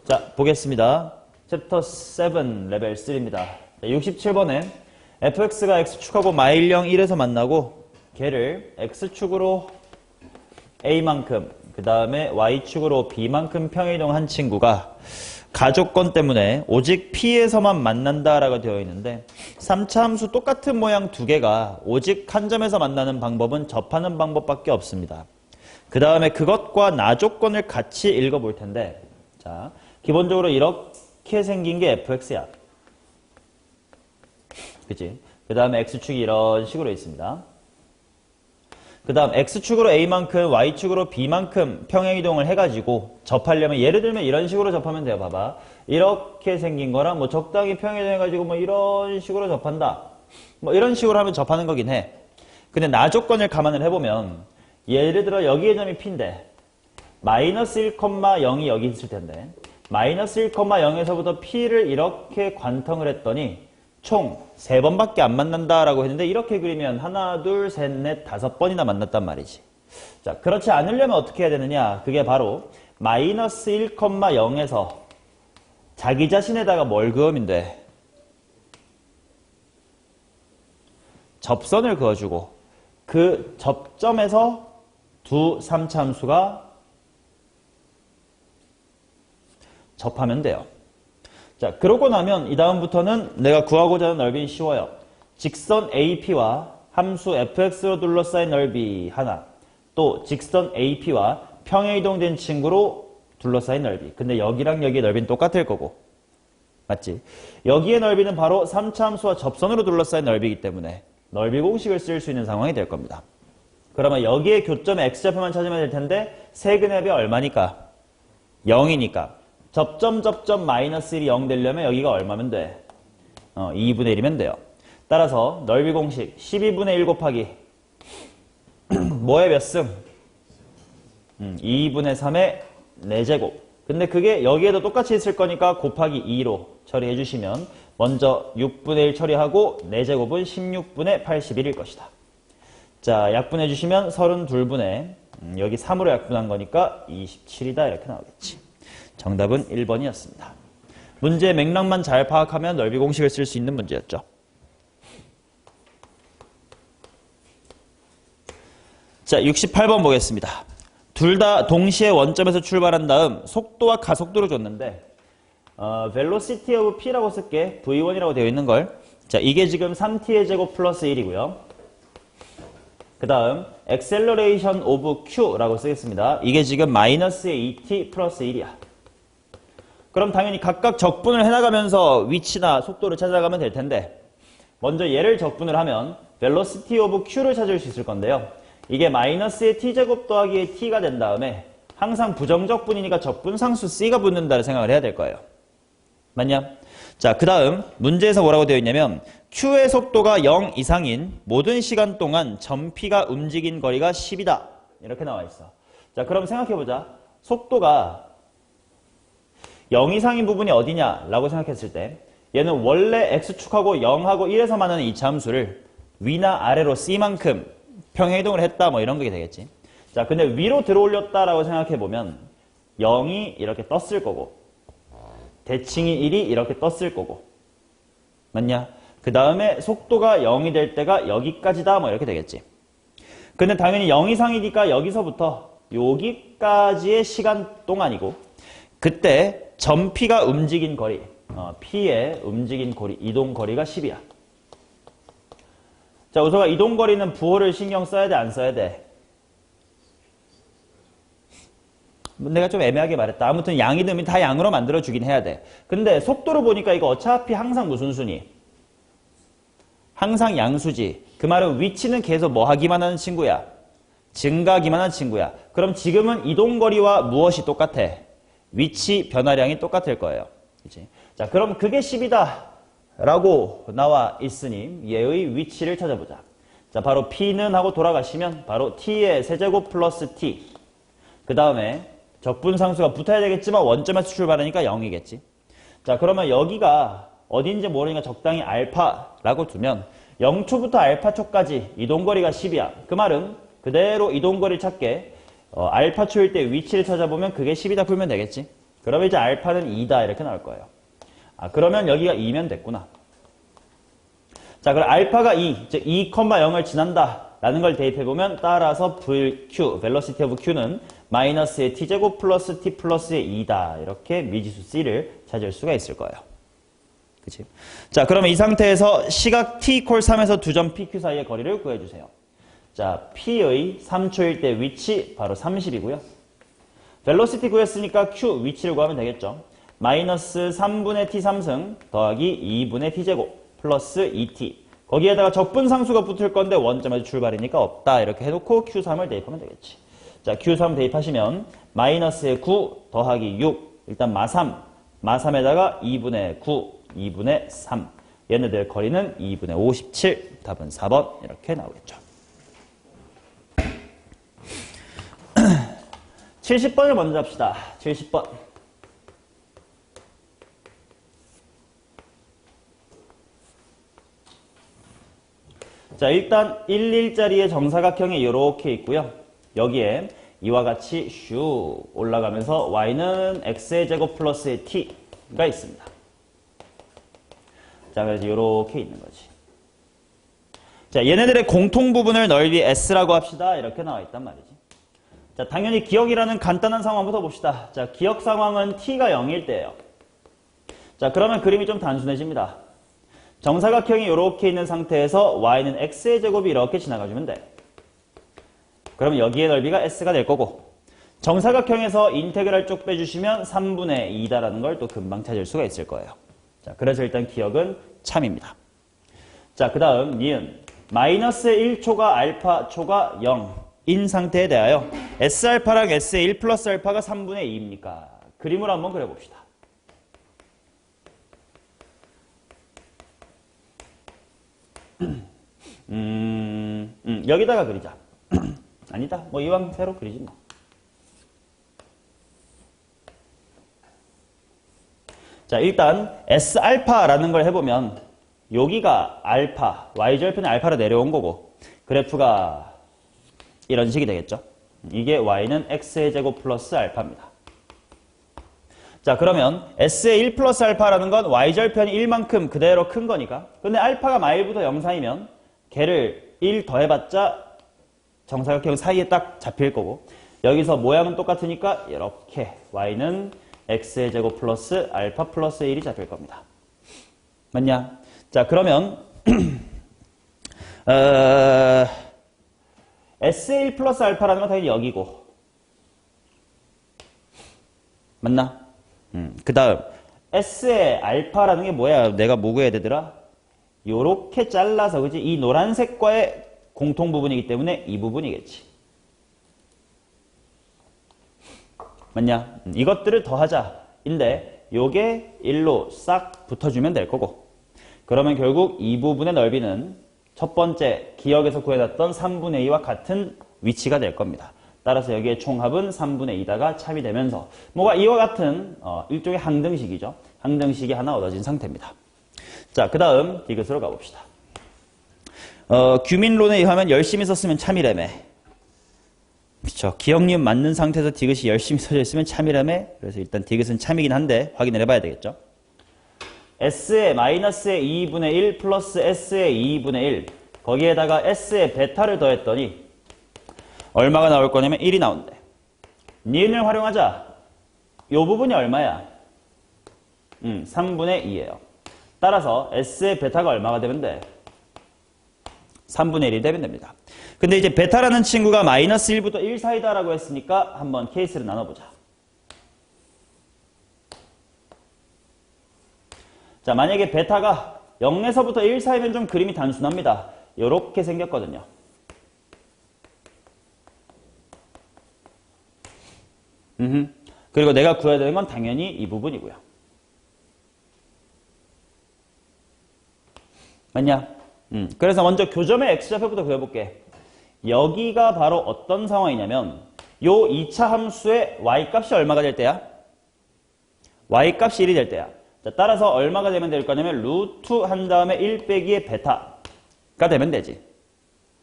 자, 보겠습니다. 챕터 7 레벨 3입니다. 67번에 fx가 x축하고 마일령 1에서 만나고 걔를 x축으로 a만큼 그 다음에 y축으로 b만큼 평행이동한 친구가 가조건 때문에 오직 P에서만 만난다라고 되어 있는데 3차 함수 똑같은 모양 두 개가 오직 한 점에서 만나는 방법은 접하는 방법밖에 없습니다. 그 다음에 그것과 나조건을 같이 읽어볼 텐데 자, 기본적으로 이렇게 생긴 게 fx야. 그치? 그 다음에 x축이 이런 식으로 있습니다. 그 다음 x축으로 a만큼 y축으로 b만큼 평행이동을 해가지고 접하려면 예를 들면 이런 식으로 접하면 돼요. 봐봐. 이렇게 생긴 거랑 뭐 적당히 평행이동해가지고 뭐 이런 식으로 접한다. 뭐 이런 식으로 하면 접하는 거긴 해. 근데 나조건을 감안을 해보면 예를 들어 여기의 점이 p인데 마이너스 1,0이 여기 있을 텐데 마이너스 1,0에서부터 p를 이렇게 관통을 했더니 총 3번밖에 안 만난다라고 했는데 이렇게 그리면 하나, 둘, 셋, 넷, 5번이나 만났단 말이지. 자, 그렇지 않으려면 어떻게 해야 되느냐? 그게 바로 마이너스 1,0에서 자기 자신에다가 뭘 그으면 돼? 접선을 그어주고 그 접점에서 두 3차 함수가 접하면 돼요. 자, 그러고 나면 이 다음부터는 내가 구하고자 하는 넓이는 쉬워요. 직선 AP와 함수 fx로 둘러싸인 넓이 하나, 또 직선 AP와 평행이동된 친구로 둘러싸인 넓이. 근데 여기랑 여기의 넓이는 똑같을 거고. 맞지? 여기의 넓이는 바로 3차 함수와 접선으로 둘러싸인 넓이이기 때문에 넓이 공식을 쓸 수 있는 상황이 될 겁니다. 그러면 여기의 교점의 x좌표만 찾으면 될 텐데 세근합이 얼마니까? 0이니까. 접점 마이너스 1이 0 되려면 여기가 얼마면 돼? 2분의 1이면 돼요. 따라서 넓이 공식 12분의 1 곱하기 뭐의 몇 승? 2분의 3의 4제곱. 근데 그게 여기에도 똑같이 있을 거니까 곱하기 2로 처리해 주시면 먼저 6분의 1 처리하고 4제곱은 16분의 81일 것이다. 자, 약분해 주시면 32분의 여기 3으로 약분한 거니까 27이다 이렇게 나오겠지. 정답은 1번이었습니다. 문제의 맥락만 잘 파악하면 넓이 공식을 쓸 수 있는 문제였죠. 자, 68번 보겠습니다. 둘 다 동시에 원점에서 출발한 다음 속도와 가속도를 줬는데 velocity of p라고 쓸게. v1이라고 되어 있는 걸. 자, 이게 지금 3t의 제곱 플러스 1이고요. 그 다음 acceleration of q라고 쓰겠습니다. 이게 지금 마이너스의 2t 플러스 1이야. 그럼 당연히 각각 적분을 해나가면서 위치나 속도를 찾아가면 될 텐데 먼저 얘를 적분을 하면 velocity of q를 찾을 수 있을 건데요. 이게 마이너스의 t제곱 더하기의 t가 된 다음에 항상 부정적분이니까 적분상수 c가 붙는다를 생각을 해야 될 거예요. 맞냐? 자, 그 다음 문제에서 뭐라고 되어 있냐면 q의 속도가 0 이상인 모든 시간 동안 점 p가 움직인 거리가 10이다. 이렇게 나와 있어. 자, 그럼 생각해보자. 속도가 0 이상인 부분이 어디냐 라고 생각했을 때 얘는 원래 x축하고 0하고 1에서 만나는 이 함수를 위나 아래로 c만큼 평행이동을 했다 뭐 이런 게 되겠지. 자, 근데 위로 들어올렸다라고 생각해보면 0이 이렇게 떴을 거고 대칭이 1이 이렇게 떴을 거고 맞냐? 그 다음에 속도가 0이 될 때가 여기까지다 뭐 이렇게 되겠지. 근데 당연히 0 이상이니까 여기서부터 여기까지의 시간 동안이고 그때 점 P가 움직인 거리, P의 움직인 거리, 이동 거리가 10이야. 자, 우서가 이동 거리는 부호를 신경 써야 돼, 안 써야 돼? 내가 좀 애매하게 말했다. 아무튼 양이듬이 다 양으로 만들어주긴 해야 돼. 근데 속도로 보니까 이거 어차피 항상 무슨 순위? 항상 양수지. 그 말은 위치는 계속 뭐 하기만 하는 친구야? 증가하기만 하는 친구야. 그럼 지금은 이동 거리와 무엇이 똑같아? 위치 변화량이 똑같을 거예요. 그치? 자, 그럼 그게 10이다 라고 나와 있으니 얘의 위치를 찾아보자. 자, 바로 P는 하고 돌아가시면 바로 T의 세제곱 플러스 T. 그 다음에 적분상수가 붙어야 되겠지만 원점에서 출발하니까 0이겠지. 자, 그러면 여기가 어딘지 모르니까 적당히 알파라고 두면 0초부터 알파초까지 이동거리가 10이야. 그 말은 그대로 이동거리를 찾게 알파초일 때 위치를 찾아보면 그게 10이다 풀면 되겠지. 그러면 이제 알파는 2다 이렇게 나올 거예요. 아, 그러면 여기가 2면 됐구나. 자, 그럼 알파가 2, 즉 2,0을 지난다 라는 걸 대입해보면 따라서 VQ, velocity of Q는 마이너스의 t제곱 플러스 t 플러스의 2다. 이렇게 미지수 C를 찾을 수가 있을 거예요. 그치? 자, 그러면 이 상태에서 시각 t 콜 3에서 두 점 PQ 사이의 거리를 구해주세요. 자, P의 3초일 때 위치 바로 30이고요. velocity 구했으니까 Q 위치를 구하면 되겠죠. 마이너스 3분의 t3승 더하기 2분의 t제곱 플러스 2t. 거기에다가 적분 상수가 붙을 건데 원점에서 출발이니까 없다. 이렇게 해놓고 Q3을 대입하면 되겠지. 자, Q3 대입하시면 마이너스의 9 더하기 6. 일단 마3. 마3에다가 2분의 9, 2분의 3. 얘네들 거리는 2분의 57. 답은 4번 이렇게 나오겠죠. 70번을 먼저 합시다. 70번. 자, 일단 11자리의 정사각형이 이렇게 있고요. 여기에 이와 같이 슉 올라가면서 y는 x의 제곱 플러스의 t가 있습니다. 자, 그래서 이렇게 있는 거지. 자, 얘네들의 공통 부분을 넓이 s라고 합시다. 이렇게 나와 있단 말이지. 자, 당연히 기억이라는 간단한 상황부터 봅시다. 자, 기억 상황은 t가 0일 때예요. 자, 그러면 그림이 좀 단순해집니다. 정사각형이 이렇게 있는 상태에서 y는 x의 제곱이 이렇게 지나가주면 돼. 그러면 여기의 넓이가 s가 될 거고, 정사각형에서 인테그랄 쪽 빼주시면 3분의 2다라는 걸 또 금방 찾을 수가 있을 거예요. 자, 그래서 일단 기억은 참입니다. 자, 그 다음 니은 마이너스 1초가 알파 초가 0인 상태에 대하여 S알파랑 S의 1 플러스 알파가 3분의 2입니까? 그림으로 한번 그려봅시다. 여기다가 그리자. 아니다. 뭐 이왕 새로 그리지 뭐. 자, 일단 S알파라는 걸 해보면 여기가 알파, y절편이 알파로 내려온 거고 그래프가 이런 식이 되겠죠. 이게 y는 x의 제곱 플러스 알파입니다. 자, 그러면 s의 1 플러스 알파라는 건 y절편이 1만큼 그대로 큰 거니까. 근데 알파가 마일부터 0 사이면 걔를 1 더해봤자 정사각형 사이에 딱 잡힐 거고, 여기서 모양은 똑같으니까 이렇게 y는 x의 제곱 플러스 알파 플러스 1이 잡힐 겁니다. 맞냐? 자, 그러면 S의 1 플러스 알파라는 건 당연히 여기고, 맞나? 그 다음 S의 알파라는 게 뭐야? 내가 뭐 구해야 되더라? 요렇게 잘라서, 그지? 이 노란색과의 공통 부분이기 때문에 이 부분이겠지. 맞냐? 이것들을 더하자 인데 요게 1로 싹 붙어주면 될 거고, 그러면 결국 이 부분의 넓이는 첫 번째 기억에서 구해놨던 3분의 2와 같은 위치가 될 겁니다. 따라서 여기에 총합은 3분의 2다가 참이 되면서 뭐가 이와 같은 일종의 항등식이죠. 항등식이 하나 얻어진 상태입니다. 자, 그 다음 디귿으로 가봅시다. 규민론에 의하면 열심히 썼으면 참이라며. 그쵸. 기억니은 맞는 상태에서 디귿이 열심히 써져 있으면 참이라며. 그래서 일단 디귿은 참이긴 한데 확인을 해봐야 되겠죠. S의 마이너스의 2분의 1 플러스 S의 2분의 1 거기에다가 S의 베타를 더했더니 얼마가 나올 거냐면 1이 나온대. 니은을 활용하자. 요 부분이 얼마야? 3분의 2예요. 따라서 S의 베타가 얼마가 되면 돼? 3분의 1이 되면 됩니다. 근데 이제 베타라는 친구가 마이너스 1부터 1 사이다라고 했으니까 한번 케이스를 나눠보자. 자, 만약에 베타가 0에서부터 1 사이면 좀 그림이 단순합니다. 요렇게 생겼거든요. 그리고 내가 구해야 되는 건 당연히 이 부분이고요. 맞냐? 그래서 먼저 교점의 x좌표부터 그려볼게. 여기가 바로 어떤 상황이냐면 요 2차 함수의 y값이 얼마가 될 때야? y값이 1이 될 때야. 자, 따라서 얼마가 되면 될 거냐면 루트 한 다음에 1 빼기의 베타가 되면 되지.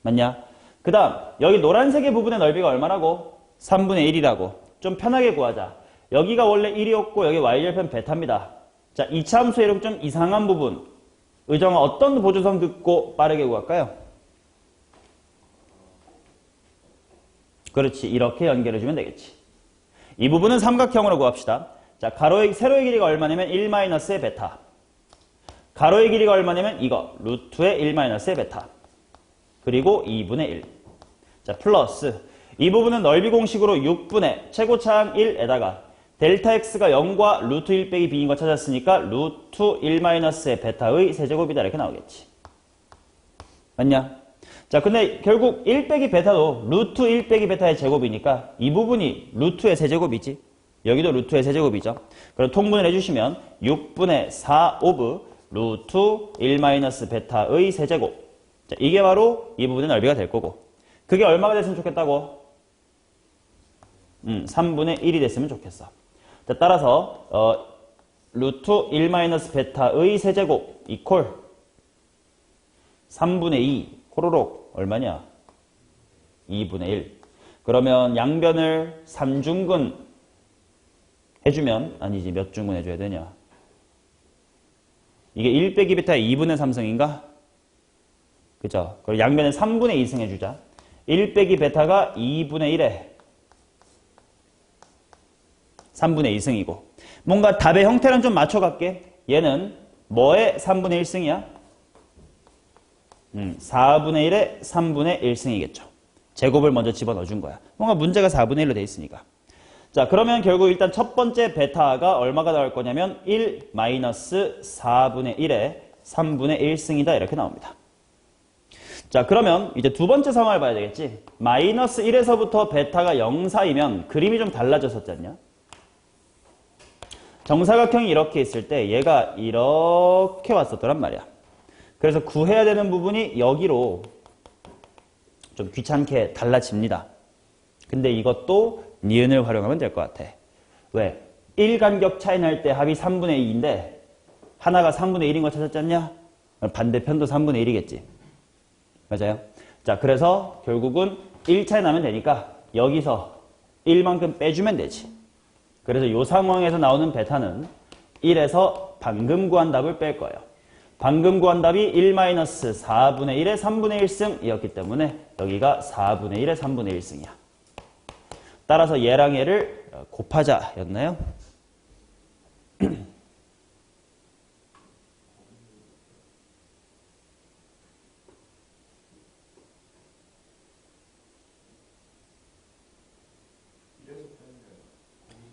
맞냐? 그 다음 여기 노란색의 부분의 넓이가 얼마라고? 3분의 1이라고. 좀 편하게 구하자. 여기가 원래 1이었고 여기 y절편 베타입니다. 자, 이차 함수의 이름 좀 이상한 부분. 의정아 어떤 보조성 듣고 빠르게 구할까요? 그렇지. 이렇게 연결해주면 되겠지. 이 부분은 삼각형으로 구합시다. 자, 세로의 길이가 얼마냐면 1-의 베타. 가로의 길이가 얼마냐면 이거. 루트의 1-의 베타. 그리고 2분의 1. 자, 플러스. 이 부분은 넓이 공식으로 6분의 최고차항 1에다가 델타 x가 0과 루트 1 빼기 b인 거 찾았으니까 루트 1-의 베타의 세제곱이다 이렇게 나오겠지. 맞냐? 자, 근데 결국 1 빼기 베타도 루트 1 빼기 베타의 제곱이니까 이 부분이 루트의 세제곱이지. 여기도 루트의 세제곱이죠. 그럼 통분을 해주시면 6분의 4 오브 루트 1- 베타의 세제곱. 자, 이게 바로 이 부분의 넓이가 될 거고. 그게 얼마가 됐으면 좋겠다고? 3분의 1이 됐으면 좋겠어. 자, 따라서 루트 1- 베타의 세제곱 이퀄 3분의 2 코로록 얼마냐? 2분의 1. 그러면 양변을 3중근 해주면 아니지 몇 중근 해줘야 되냐? 이게 1 빼기 베타의 2분의 3승인가? 그죠? 그럼 양변에 3분의 2승 해주자. 1 빼기 베타가 2분의 1에 3분의 2승이고 뭔가 답의 형태랑 좀 맞춰갈게. 얘는 뭐의 3분의 1승이야? 4분의 1에 3분의 1승이겠죠. 제곱을 먼저 집어넣어준 거야. 뭔가 문제가 4분의 1로 돼 있으니까. 자, 그러면 결국 일단 첫 번째 베타가 얼마가 나올 거냐면 1 마이너스 4분의 1에 3분의 1승이다 이렇게 나옵니다. 자, 그러면 이제 두 번째 상황을 봐야 되겠지. 마이너스 1에서부터 베타가 0 사이면 그림이 좀 달라졌었지 않냐? 정사각형이 이렇게 있을 때 얘가 이렇게 왔었더란 말이야. 그래서 구해야 되는 부분이 여기로 좀 귀찮게 달라집니다. 근데 이것도 니은을 활용하면 될 것 같아. 왜? 1 간격 차이 날 때 합이 3분의 2인데 하나가 3분의 1인 거 찾았지 않냐? 반대편도 3분의 1이겠지. 맞아요? 자, 그래서 결국은 1 차이 나면 되니까 여기서 1만큼 빼주면 되지. 그래서 이 상황에서 나오는 베타는 1에서 방금 구한 답을 뺄 거예요. 방금 구한 답이 1-4분의 1의 3분의 1승이었기 때문에 여기가 4분의 1의 3분의 1승이야. 따라서 얘랑 얘를 곱하자 였나요?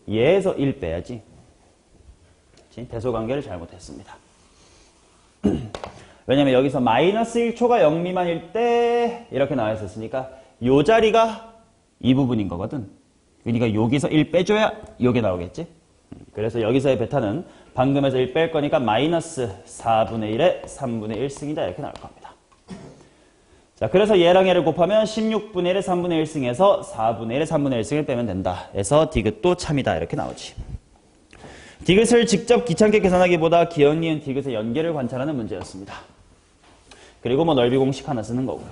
얘에서 1 빼야지. 대소관계를 잘못했습니다. 왜냐면 여기서 마이너스 1초가 0 미만일 때 이렇게 나와 있었으니까 요 자리가 이 부분인 거거든. 그러니까 여기서 1 빼줘야 요게 나오겠지. 그래서 여기서의 베타는 방금에서 1 뺄 거니까 마이너스 4분의 1에 3분의 1승이다 이렇게 나올 겁니다. 자, 그래서 얘랑 얘를 곱하면 16분의 1에 3분의 1승에서 4분의 1에 3분의 1승을 빼면 된다. 그래서 디귿도 참이다 이렇게 나오지. 디귿을 직접 귀찮게 계산하기보다 기억, 니은, 디귿의 연계를 관찰하는 문제였습니다. 그리고 뭐 넓이 공식 하나 쓰는 거고.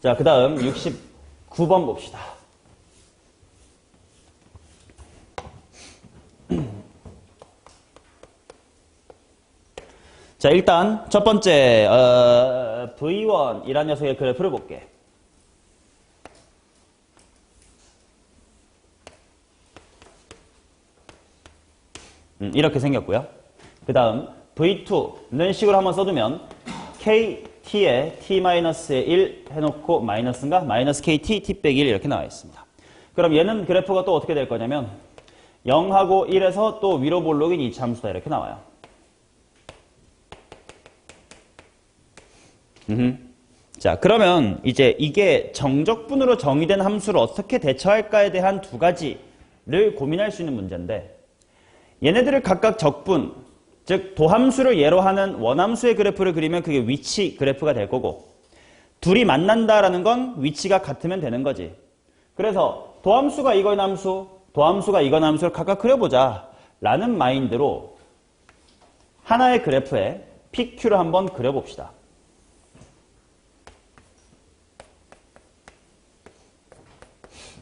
자, 그 다음 69번 봅시다. 자, 일단 첫 번째 V1이라는 녀석의 그래프를 볼게. 이렇게 생겼고요. 그 다음 V2는 식으로 한번 써두면 KT에 T-1 해놓고 마이너스인가? 마이너스 KT T 빼기 1 이렇게 나와 있습니다. 그럼 얘는 그래프가 또 어떻게 될 거냐면 0하고 1에서 또 위로 볼록인 이차 함수다 이렇게 나와요. 자, 그러면 이제 이게 정적분으로 정의된 함수를 어떻게 대처할까에 대한 두 가지를 고민할 수 있는 문제인데 얘네들을 각각 적분, 즉 도함수를 예로 하는 원함수의 그래프를 그리면 그게 위치 그래프가 될 거고 둘이 만난다라는 건 위치가 같으면 되는 거지. 그래서 도함수가 이건 함수, 도함수가 이건 함수를 각각 그려보자 라는 마인드로 하나의 그래프에 PQ를 한번 그려봅시다.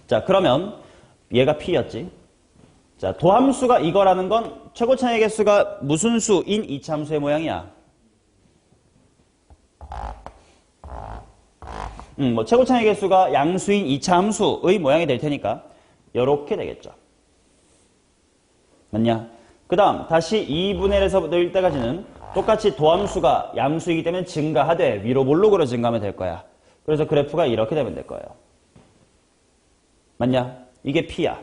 자, 그러면 얘가 P였지. 자, 도함수가 이거라는 건 최고차의 개수가 무슨 수인 이차함수의 모양이야. 뭐 최고차의 개수가 양수인 이차함수의 모양이 될 테니까 이렇게 되겠죠. 맞냐? 그 다음 다시 2분의 1에서 늘 때까지는 똑같이 도함수가 양수이기 때문에 증가하되 위로 볼록으로 증가하면 될 거야. 그래서 그래프가 이렇게 되면 될 거예요. 맞냐? 이게 P야.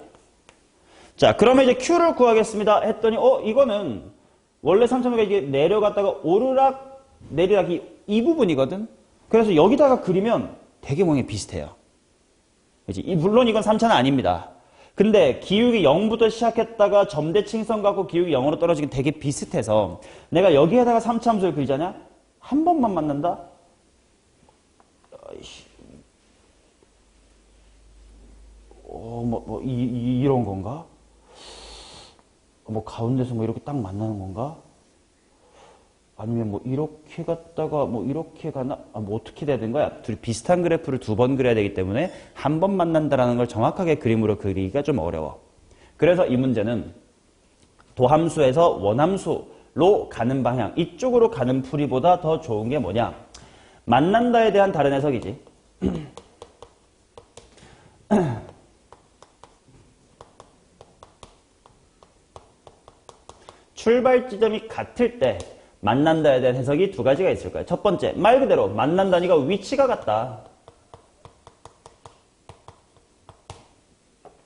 자, 그러면 이제 Q를 구하겠습니다 했더니 이거는 원래 3,500이 이게 내려갔다가 오르락 내리락 이 부분이거든. 그래서 여기다가 그리면 되게 모양이 비슷해요. 그치? 물론 이건 3차는 아닙니다. 근데 기울기 0부터 시작했다가 점대칭성 갖고 기울기 0으로 떨어지긴 되게 비슷해서 내가 여기에다가 3차 함수를 그리자냐? 한 번만 만난다? 이런 건가? 가운데서 이렇게 딱 만나는 건가? 아니면 이렇게 갔다가 이렇게 가나? 어떻게 돼야 되는 거야? 둘이 비슷한 그래프를 두 번 그려야 되기 때문에 한 번 만난다라는 걸 정확하게 그림으로 그리기가 좀 어려워. 그래서 이 문제는 도함수에서 원함수로 가는 방향, 이쪽으로 가는 풀이보다 더 좋은 게 뭐냐? 만난다에 대한 다른 해석이지. 출발 지점이 같을 때 만난다에 대한 해석이 두 가지가 있을 거예요. 첫 번째, 말 그대로 만난다니까 위치가 같다.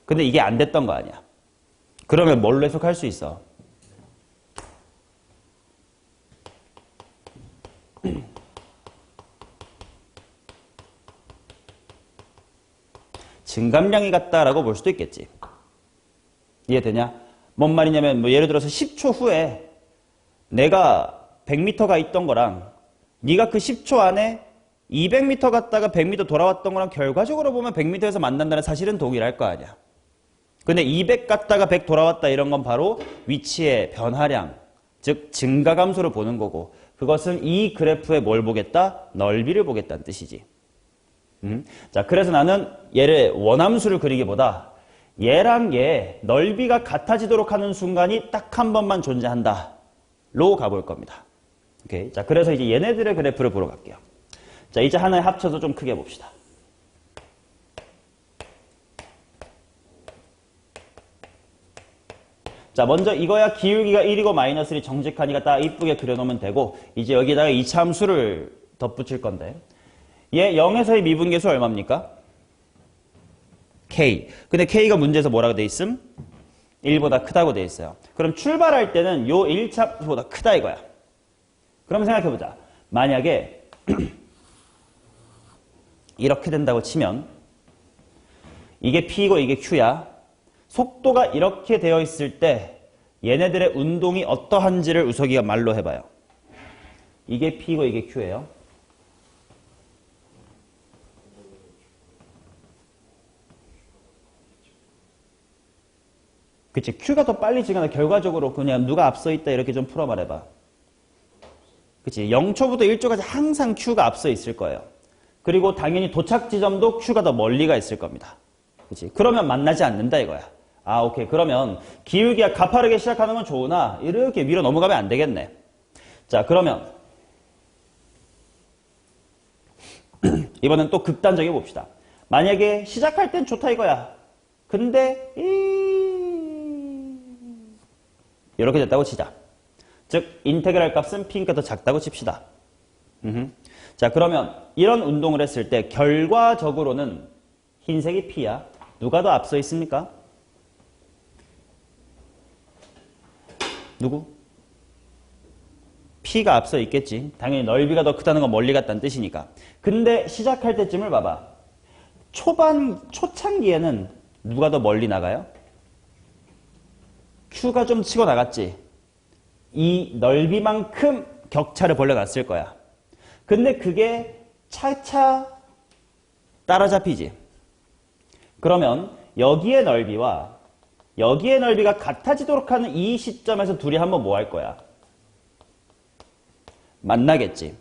근데 이게 안 됐던 거 아니야. 그러면 뭘로 해석할 수 있어? 증감량이 같다라고 볼 수도 있겠지. 이해되냐? 뭔 말이냐면 예를 들어서 10초 후에 내가 100m가 있던 거랑 네가 그 10초 안에 200m 갔다가 100m 돌아왔던 거랑 결과적으로 보면 100m에서 만난다는 사실은 동일할 거 아니야. 근데 200 갔다가 100 돌아왔다 이런 건 바로 위치의 변화량, 즉 증가감소를 보는 거고 그것은 이 그래프에 뭘 보겠다? 넓이를 보겠다는 뜻이지. 자, 그래서 나는 얘를 원함수를 그리기보다 얘랑 얘 넓이가 같아지도록 하는 순간이 딱 한 번만 존재한다. 로 가볼 겁니다. 오케이. 자, 그래서 이제 얘네들의 그래프를 보러 갈게요. 자, 이제 하나에 합쳐서 좀 크게 봅시다. 자, 먼저 이거야 기울기가 1이고 마이너스 1이 정직하니까 딱 이쁘게 그려놓으면 되고 이제 여기다가 이차 함수를 덧붙일 건데 얘 0에서의 미분계수 얼마입니까? K. 근데 K가 문제에서 뭐라고 돼 있음? 1보다 크다고 돼 있어요. 그럼 출발할 때는 요 1차보다 크다 이거야. 그럼 생각해보자. 만약에 이렇게 된다고 치면 이게 P이고 이게 Q야. 속도가 이렇게 되어 있을 때 얘네들의 운동이 어떠한지를 우석이가 말로 해봐요. 이게 P이고 이게 Q예요. 그치. Q가 더 빨리 지거나 결과적으로 그냥 누가 앞서 있다 이렇게 좀 풀어 말해봐. 그치. 0초부터 1초까지 항상 Q가 앞서 있을 거예요. 그리고 당연히 도착 지점도 Q가 더 멀리가 있을 겁니다. 그치. 그러면 만나지 않는다 이거야. 아, 오케이. 그러면 기울기가 가파르게 시작하는 건 좋으나 이렇게 밀어 넘어가면 안 되겠네. 자, 그러면 이번엔 또 극단적이게 봅시다. 만약에 시작할 땐 좋다 이거야. 근데 이렇게 됐다고 치자. 즉 인테그랄 값은 P니까 더 작다고 칩시다. 자, 그러면 이런 운동을 했을 때 결과적으로는 흰색이 P야. 누가 더 앞서 있습니까? 누구? P가 앞서 있겠지. 당연히 넓이가 더 크다는 건 멀리 갔다는 뜻이니까. 근데 시작할 때쯤을 봐봐. 초창기에는 누가 더 멀리 나가요? Q가 좀 치고 나갔지. 이 넓이만큼 격차를 벌려놨을 거야. 근데 그게 차차 따라잡히지. 그러면 여기의 넓이와 여기의 넓이가 같아지도록 하는 이 시점에서 둘이 한번 뭐 할 거야? 만나겠지.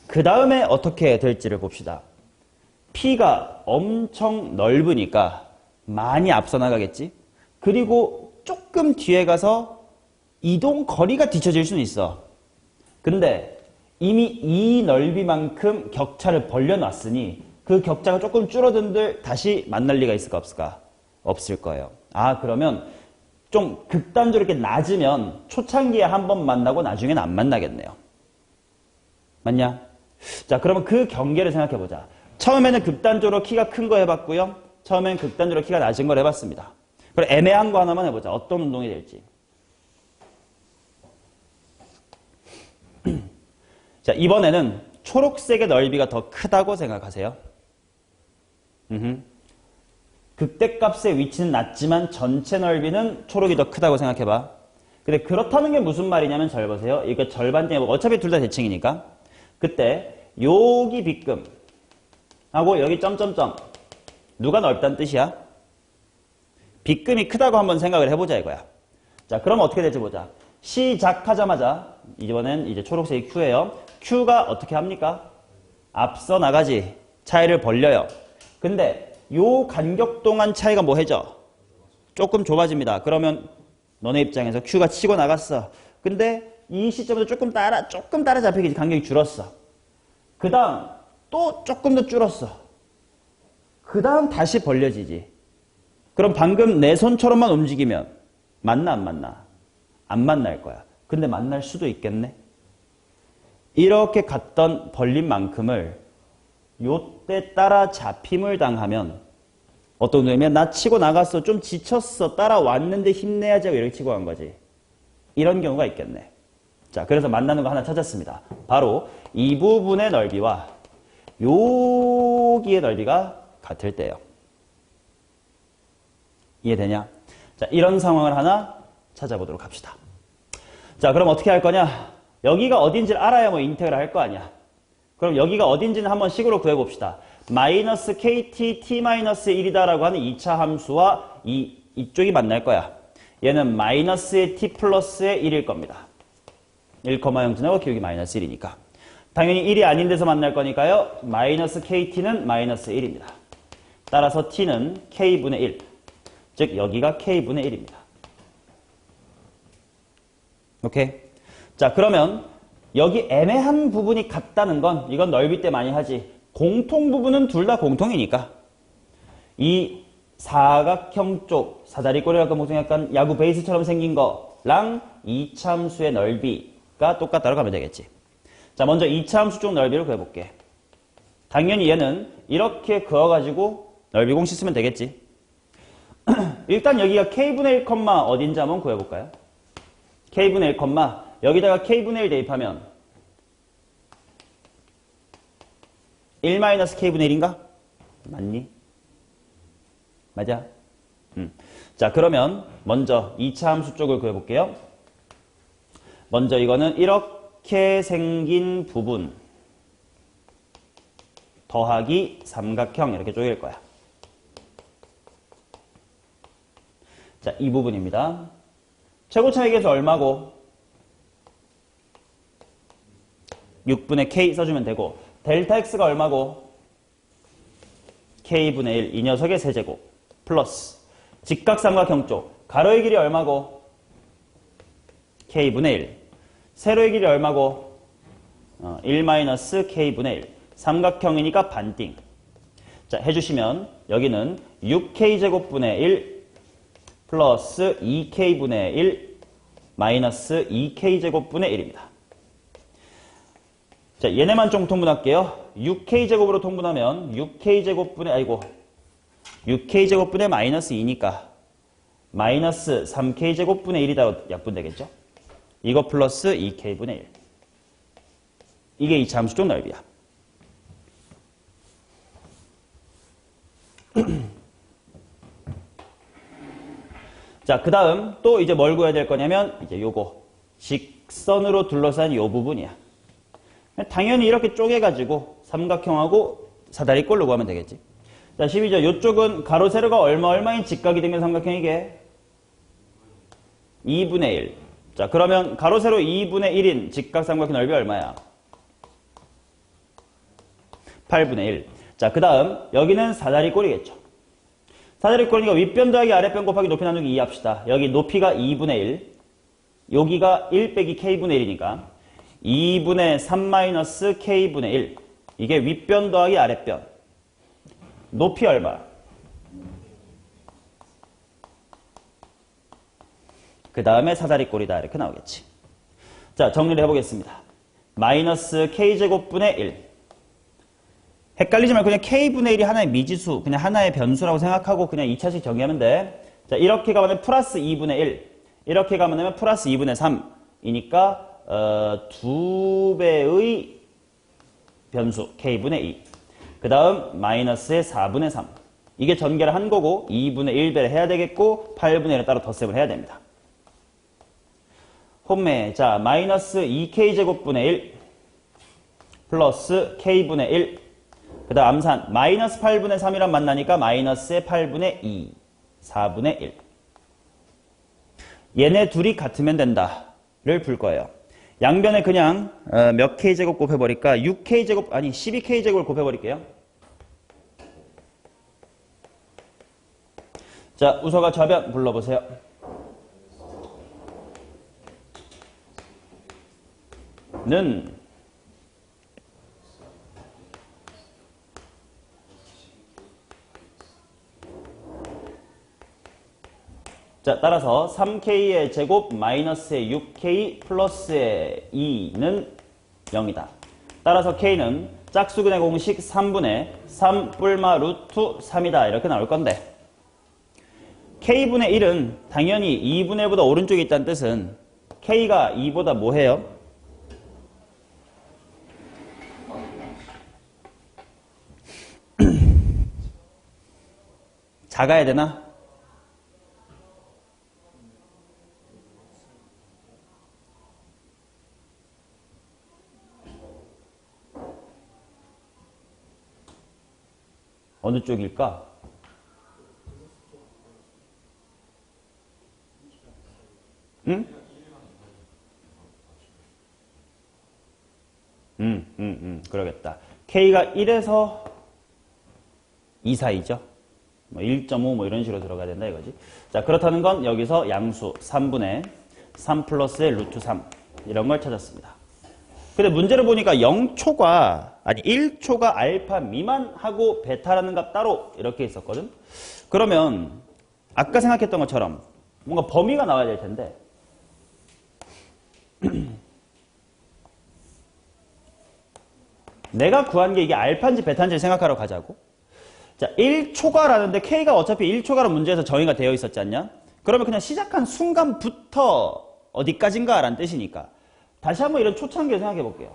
그 다음에 어떻게 될지를 봅시다. P가 엄청 넓으니까 많이 앞서 나가겠지. 그리고 조금 뒤에 가서 이동 거리가 뒤쳐질 수는 있어. 근데 이미 이 넓이만큼 격차를 벌려놨으니 그 격차가 조금 줄어든들 다시 만날 리가 있을까 없을까? 없을 거예요. 아, 그러면 좀 극단적으로 이렇게 낮으면 초창기에 한 번 만나고 나중에는 안 만나겠네요. 맞냐? 자, 그러면 그 경계를 생각해보자. 처음에는 극단적으로 키가 큰 거 해봤고요. 처음엔 극단적으로 키가 낮은 걸 해봤습니다. 그럼 애매한 거 하나만 해보자. 어떤 운동이 될지. 자, 이번에는 초록색의 넓이가 더 크다고 생각하세요. 극대값의 위치는 낮지만 전체 넓이는 초록이 더 크다고 생각해봐. 근데 그렇다는 게 무슨 말이냐면 잘 보세요. 이거 절반째 어차피 둘 다 대칭이니까. 그때 여기 빗금 하고 여기 점점점 누가 넓다는 뜻이야? 빗금이 크다고 한번 생각을 해보자 이거야. 자, 그럼 어떻게 될지 보자. 시작하자마자 이번엔 이제 초록색이 Q예요. Q가 어떻게 합니까? 앞서 나가지. 차이를 벌려요. 근데 요 간격 동안 차이가 뭐 해져? 조금 좁아집니다. 그러면 너네 입장에서 Q가 치고 나갔어. 근데 이 시점에서 조금 따라잡히기 간격이 줄었어. 그 다음 또 조금 더 줄었어. 그 다음 다시 벌려지지. 그럼 방금 내 손처럼만 움직이면 맞나 안 맞나? 안 만날 거야. 근데 만날 수도 있겠네. 이렇게 갔던 벌림만큼을 요때 따라잡힘을 당하면 어떤 의미면 나 치고 나갔어. 좀 지쳤어. 따라왔는데 힘내야지 하고 이렇게 치고 간 거지. 이런 경우가 있겠네. 자, 그래서 만나는 거 하나 찾았습니다. 바로 이 부분의 넓이와 여기의 넓이가 같을 때예요. 이해되냐? 자, 이런 상황을 하나 찾아보도록 합시다. 자, 그럼 어떻게 할 거냐? 여기가 어딘지를 알아야 뭐 인테그랄 할 거 아니야. 그럼 여기가 어딘지는 한번 식으로 구해봅시다. 마이너스 kt t-1이다라고 하는 2차 함수와 이쪽이 만날 거야. 얘는 마이너스의 t 플러스의 1일 겁니다. 1,0 지나고 기울기 마이너스 1이니까. 당연히 1이 아닌 데서 만날 거니까요. 마이너스 kt는 마이너스 1입니다. 따라서 t는 k분의 1. 즉 여기가 k분의 1입니다. 오케이? 자, 그러면 여기 애매한 부분이 같다는 건 이건 넓이 때 많이 하지. 공통 부분은 둘 다 공통이니까 이 사각형 쪽 사다리꼴이랄까 무슨 약간 야구 베이스처럼 생긴 거랑 이차함수의 넓이가 똑같다고 하면 되겠지. 자, 먼저 이차함수 쪽 넓이를 구해볼게. 당연히 얘는 이렇게 그어가지고 넓이 공식 쓰면 되겠지. 일단 여기가 k분의 1, 어딘지 한번 구해볼까요? k분의 1, 여기다가 k분의 1 대입하면 1-k분의 1인가? 맞니? 맞아? 자, 그러면 먼저 2차 함수 쪽을 구해볼게요. 먼저 이거는 이렇게 생긴 부분 더하기 삼각형 이렇게 쪼갤 거야. 자, 이 부분입니다. 최고차익에서 얼마고? 6분의 k 써주면 되고 델타 x가 얼마고? k분의 1 이 녀석의 세제곱 플러스 직각삼각형 쪽 가로의 길이 얼마고? k분의 1 세로의 길이 얼마고? 1-k분의 1 삼각형이니까 반띵. 자, 해주시면 여기는 6k제곱분의 1 플러스 2k분의 1 마이너스 2k제곱분의 1입니다. 자, 얘네만 좀 통분할게요. 6k제곱으로 통분하면 6k제곱분의 마이너스 2니까 마이너스 3k제곱분의 1이다 약분되겠죠? 이거 플러스 2k분의 1. 이게 이 함수 쪽 넓이야. 자, 그 다음 또 이제 뭘 구해야 될 거냐면 이제 요거 직선으로 둘러싼 요 부분이야. 당연히 이렇게 쪼개가지고 삼각형하고 사다리꼴로 구하면 되겠지. 자, 12죠. 요쪽은 가로 세로가 얼마인 직각이 되면 삼각형이게? 2분의 1. 자, 그러면 가로 세로 2분의 1인 직각 삼각형 넓이 얼마야? 8분의 1. 자, 그 다음 여기는 사다리꼴이겠죠. 사다리꼴이니까 윗변 더하기 아랫변 곱하기 높이 나누기 2 합시다. 여기 높이가 2분의 1, 여기가 1 빼기 k분의 1이니까 2분의 3 마이너스 k분의 1. 이게 윗변 더하기 아랫변. 높이 얼마? 그 다음에 사다리꼴이다 이렇게 나오겠지. 자, 정리를 해보겠습니다. 마이너스 k제곱분의 1. 헷갈리지 말고 그냥 k분의 1이 하나의 미지수, 그냥 하나의 변수라고 생각하고 그냥 2차식 정의하면 돼. 자, 이렇게 가면 플러스 2분의 1, 이렇게 가면 플러스 2분의 3이니까 2배의 변수 k분의 2. 그 다음 마이너스의 4분의 3. 이게 전개를 한 거고 2분의 1배를 해야 되겠고 8분의 1을 따로 덧셈을 해야 됩니다. 혼매. 자, 마이너스 2k제곱분의 1 플러스 k분의 1. 그 다음 암산. 마이너스 8분의 3이랑 만나니까 마이너스의 8분의 2. 4분의 1. 얘네 둘이 같으면 된다를 풀 거예요. 양변에 그냥 몇 k제곱 곱해버릴까? 6k제곱, 아니 12k제곱을 곱해버릴게요. 자, 우서가 좌변 불러보세요. 는 자, 따라서 3k의 제곱 마이너스의 6k 플러스의 2는 0이다. 따라서 k는 짝수근의 공식 3분의 3 뿔마 루트 3이다. 이렇게 나올 건데 k분의 1은 당연히 2분의 1보다 오른쪽에 있다는 뜻은 k가 2보다 뭐해요? 작아야 되나? 어느 쪽일까? 응? 그러겠다. K가 1에서 2 사이죠. 뭐 1.5 뭐 이런 식으로 들어가야 된다 이거지. 자, 그렇다는 건 여기서 양수 3분의 3 플러스의 루트 3 이런 걸 찾았습니다. 근데 문제를 보니까 0초가 아니 1초가 알파 미만하고 베타라는 값 따로 이렇게 있었거든. 그러면 아까 생각했던 것처럼 뭔가 범위가 나와야 될 텐데 내가 구한 게 이게 알파인지 베타인지 생각하러 가자고. 자, 1초가라는데 K가 어차피 1초가로 문제에서 정의가 되어 있었지 않냐? 그러면 그냥 시작한 순간부터 어디까지인가 라는 뜻이니까 다시 한번 이런 초창기를 생각해 볼게요.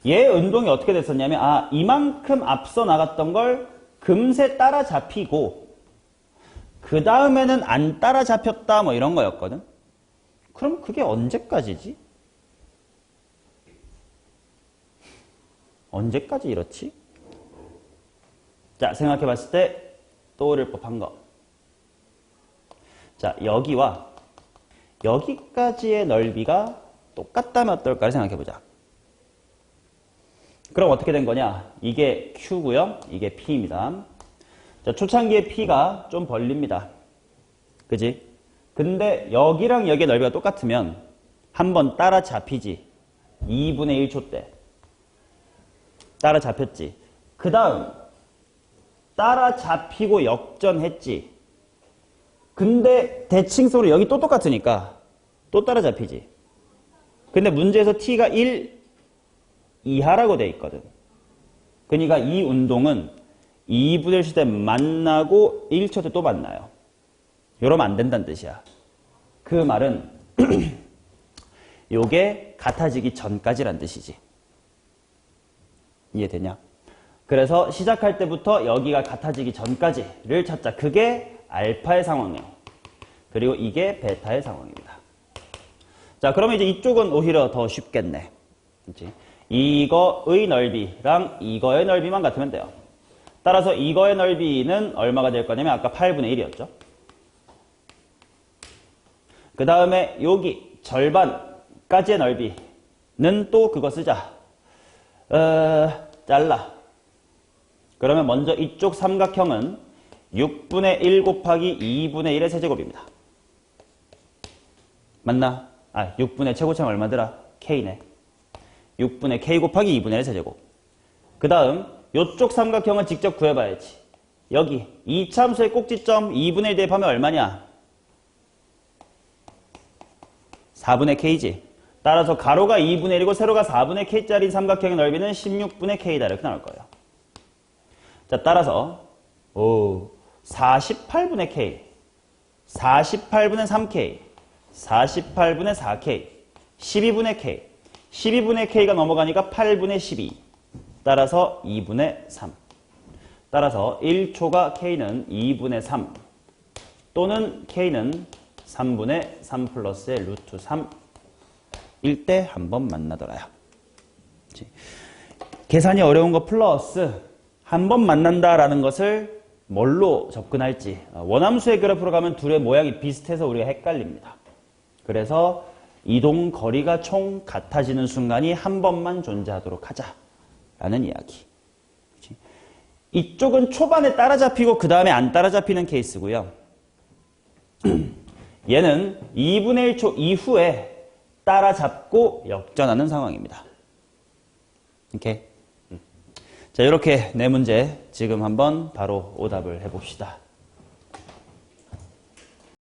얘 운동이 어떻게 됐었냐면 이만큼 앞서 나갔던 걸 금세 따라잡히고 그 다음에는 안 따라잡혔다 뭐 이런 거였거든. 그럼 그게 언제까지지? 언제까지 이렇지? 자, 생각해 봤을 때 떠오를 법한 거. 자, 여기와 여기까지의 넓이가 똑같다면 어떨까를 생각해 보자. 그럼 어떻게 된 거냐? 이게 Q고요. 이게 P입니다. 자, 초창기의 P가 좀 벌립니다. 그지? 근데 여기랑 여기의 넓이가 똑같으면 한번 따라잡히지. 2분의 1초 때. 따라잡혔지. 그 다음 따라잡히고 역전했지. 근데 대칭성으로 여기 또 똑같으니까 또 따라잡히지. 근데 문제에서 t가 1 이하라고 돼 있거든. 그러니까 이 운동은 2분의 1초 때 만나고 1초 때 또 만나요. 이러면 안 된다는 뜻이야. 그 말은 요게 같아지기 전까지란 뜻이지. 이해되냐? 그래서 시작할 때부터 여기가 같아지기 전까지를 찾자. 그게 알파의 상황이에요. 그리고 이게 베타의 상황입니다. 자, 그러면 이제 이쪽은 오히려 더 쉽겠네. 그치? 이거의 넓이랑 이거의 넓이만 같으면 돼요. 따라서 이거의 넓이는 얼마가 될 거냐면 아까 8분의 1이었죠. 그 다음에 여기 절반까지의 넓이는 또 그거 쓰자. 잘라. 그러면 먼저 이쪽 삼각형은 6분의 1 곱하기 2분의 1의 세제곱입니다. 맞나? 6분의 최고차는 얼마더라? K네. 6분의 K 곱하기 2분의 1의 세제곱. 그 다음 이쪽 삼각형은 직접 구해봐야지. 여기 이 참수의 꼭지점 2분의 1 대입하면 얼마냐? 4분의 K지. 따라서 가로가 2분의 1이고 세로가 4분의 K짜리 삼각형의 넓이는 16분의 K다. 이렇게 나올 거예요. 자, 따라서 48분의 K, 48분의 3K, 48분의 4K, 12분의 K, 12분의 K가 넘어가니까 8분의 12. 따라서 2분의 3. 따라서 1초가 K는 2분의 3 또는 K는 3분의 3 플러스의 루트 3일 때 한번 만나더라요. 계산이 어려운 거 플러스 한 번 만난다라는 것을 뭘로 접근할지. 원함수의 그래프로 가면 둘의 모양이 비슷해서 우리가 헷갈립니다. 그래서 이동 거리가 총 같아지는 순간이 한 번만 존재하도록 하자라는 이야기. 이쪽은 초반에 따라잡히고 그 다음에 안 따라잡히는 케이스고요. 얘는 2분의 1초 이후에 따라잡고 역전하는 상황입니다. 오케이? 자, 이렇게 네 문제 지금 한번 바로 오답을 해봅시다.